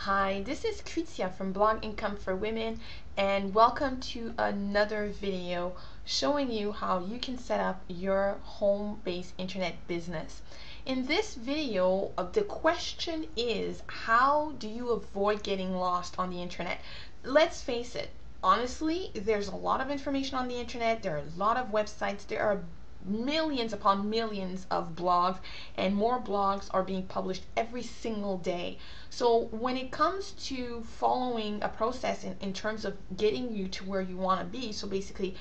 Hi, this is Kritia from Blog Income for Women, and welcome to another video showing you how you can set up your home-based internet business. In this video, the question is, how do you avoid getting lost on the internet? Let's face it, honestly, there's a lot of information on the internet, there are a lot of websites, there are millions upon millions of blogs, and more blogs are being published every single day. So when it comes to following a process in terms of getting you to where you want to be, so basically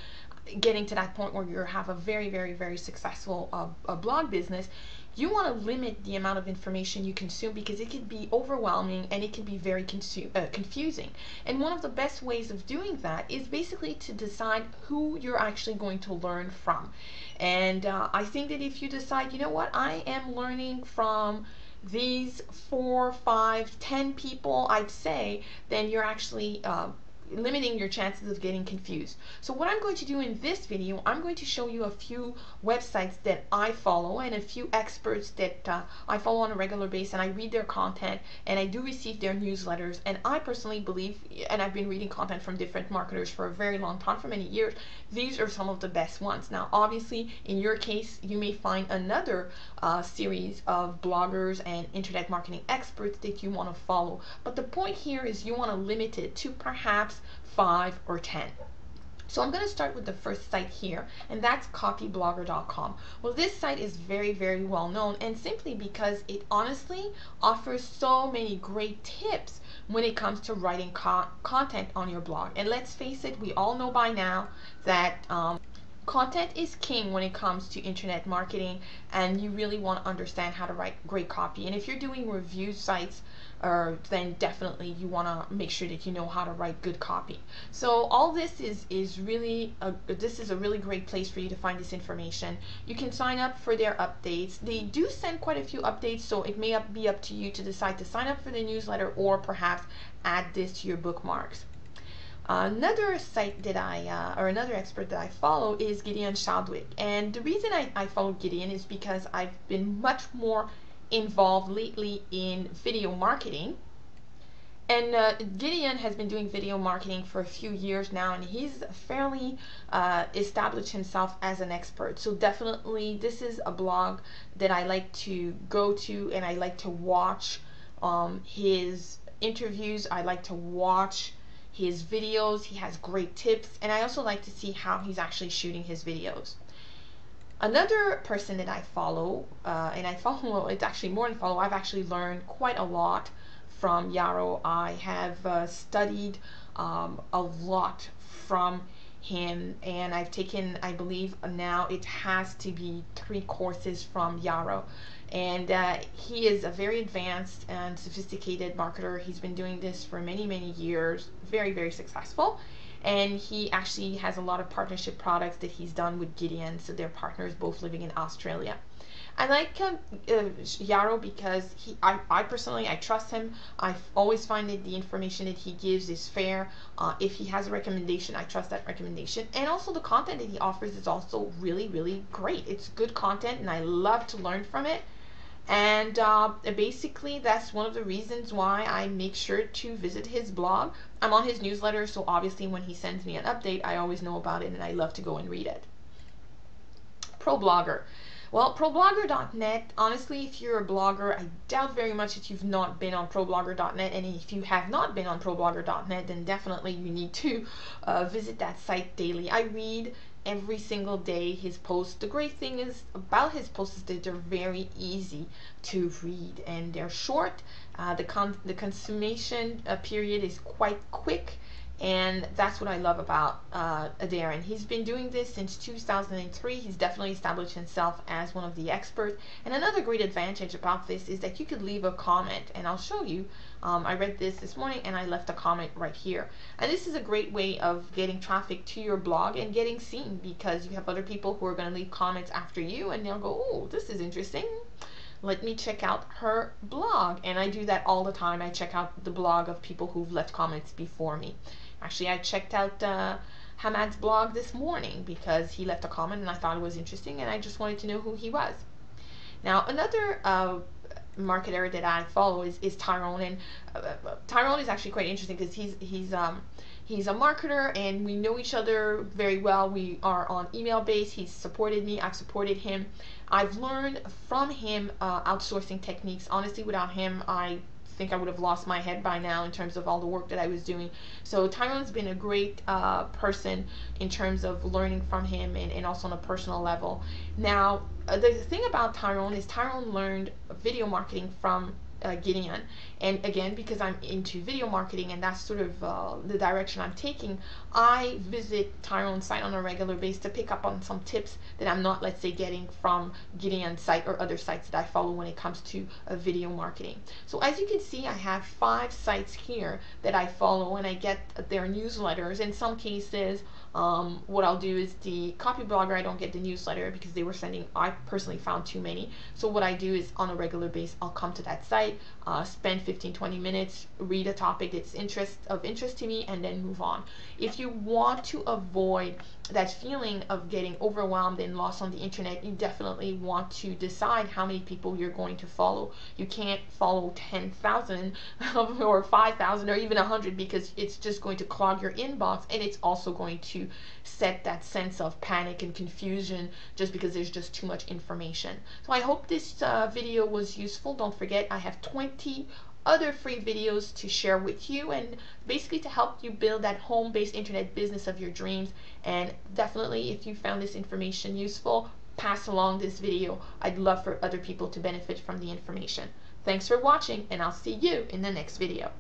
getting to that point where you have a very successful blog business, you want to limit the amount of information you consume because it can be overwhelming and it can be very confusing. And one of the best ways of doing that is basically to decide who you're actually going to learn from. And I think that if you decide, you know what, I am learning from these 4, 5, 10 people, I'd say, then you're actually limiting your chances of getting confused. So what I'm going to do in this video, I'm going to show you a few websites that I follow and a few experts that I follow on a regular basis, and I read their content and I do receive their newsletters, and I personally believe, and I've been reading content from different marketers for a very long time, for many years, these are some of the best ones. Now obviously in your case you may find another series of bloggers and internet marketing experts that you want to follow, but the point here is you want to limit it to perhaps 5 or 10. So I'm going to start with the first site here, and that's copyblogger.com. Well, this site is very well known, and simply because it honestly offers so many great tips when it comes to writing content on your blog. And let's face it, we all know by now that content is king when it comes to internet marketing, and you really want to understand how to write great copy. And if you're doing review sites, then definitely you want to make sure that you know how to write good copy. So all this is really this is a really great place for you to find this information. You can sign up for their updates. They do send quite a few updates, so it may be up to you to decide to sign up for the newsletter or perhaps add this to your bookmarks. Another site that or another expert that I follow is Gideon Chadwick, and the reason I follow Gideon is because I've been much more involved lately in video marketing, and Gideon has been doing video marketing for a few years now, and he's fairly established himself as an expert. So definitely this is a blog that I like to go to, and I like to watch his interviews. I like to watch his videos. He has great tips, and I also like to see how he's actually shooting his videos. Another person that I follow, and I follow, well, it's actually more than follow, I've actually learned quite a lot from Yaro. I have studied a lot from him, and I've taken, I believe now it has to be 3 courses from Yaro. And he is a very advanced and sophisticated marketer. He's been doing this for many years, very successful. And he actually has a lot of partnership products that he's done with Gideon, so they're partners both living in Australia. I like Yaro because I personally, I trust him. I always find that the information that he gives is fair. If he has a recommendation, I trust that recommendation. And also the content that he offers is also really great. It's good content, and I love to learn from it. And basically that's one of the reasons why I make sure to visit his blog. I'm on his newsletter, so obviously when he sends me an update, I always know about it, and I love to go and read it. ProBlogger. Well, ProBlogger.net, honestly, if you're a blogger, I doubt very much that you've not been on ProBlogger.net, and if you have not been on ProBlogger.net, then definitely you need to visit that site daily. I read every single day his posts. The great thing is about his posts is that they're very easy to read, and they're short. The consummation period is quite quick, and that's what I love about Darren. He's been doing this since 2003. He's definitely established himself as one of the experts. And another great advantage about this is that you could leave a comment, and I'll show you. I read this morning, and I left a comment right here. And this is a great way of getting traffic to your blog and getting seen, because you have other people who are going to leave comments after you, and they'll go, oh, this is interesting. Let me check out her blog. And I do that all the time. I check out the blog of people who've left comments before me. Actually, I checked out Hamad's blog this morning because he left a comment and I thought it was interesting, and I just wanted to know who he was. Now, another marketer that I follow is Tyrone, and Tyrone is actually quite interesting because he's a marketer and we know each other very well. We are on email base. He's supported me. I've supported him. I've learned from him outsourcing techniques. Honestly, without him, I think I would have lost my head by now in terms of all the work that I was doing. So Tyrone's been a great person in terms of learning from him, and also on a personal level. Now, the thing about Tyrone is Tyrone learned video marketing from Gideon, and again, because I'm into video marketing and that's sort of the direction I'm taking, I visit Tyrone's site on a regular basis to pick up on some tips that I'm not, let's say, getting from Gideon's site or other sites that I follow when it comes to video marketing. So as you can see, I have 5 sites here that I follow, and I get their newsletters. In some cases, what I'll do is the copy blogger, I don't get the newsletter because they were sending, I personally found too many. So what I do is on a regular basis, I'll come to that site, spend 15-20 minutes, read a topic that's of interest to me, and then move on. If you want to avoid that feeling of getting overwhelmed and lost on the internet, you definitely want to decide how many people you're going to follow. You can't follow 10,000 or 5,000 or even 100, because it's just going to clog your inbox, and it's also going to set that sense of panic and confusion just because there's just too much information. So I hope this video was useful. Don't forget, I have 20 other free videos to share with you, and basically to help you build that home-based internet business of your dreams. And definitely, if you found this information useful, pass along this video. I'd love for other people to benefit from the information. Thanks for watching, and I'll see you in the next video.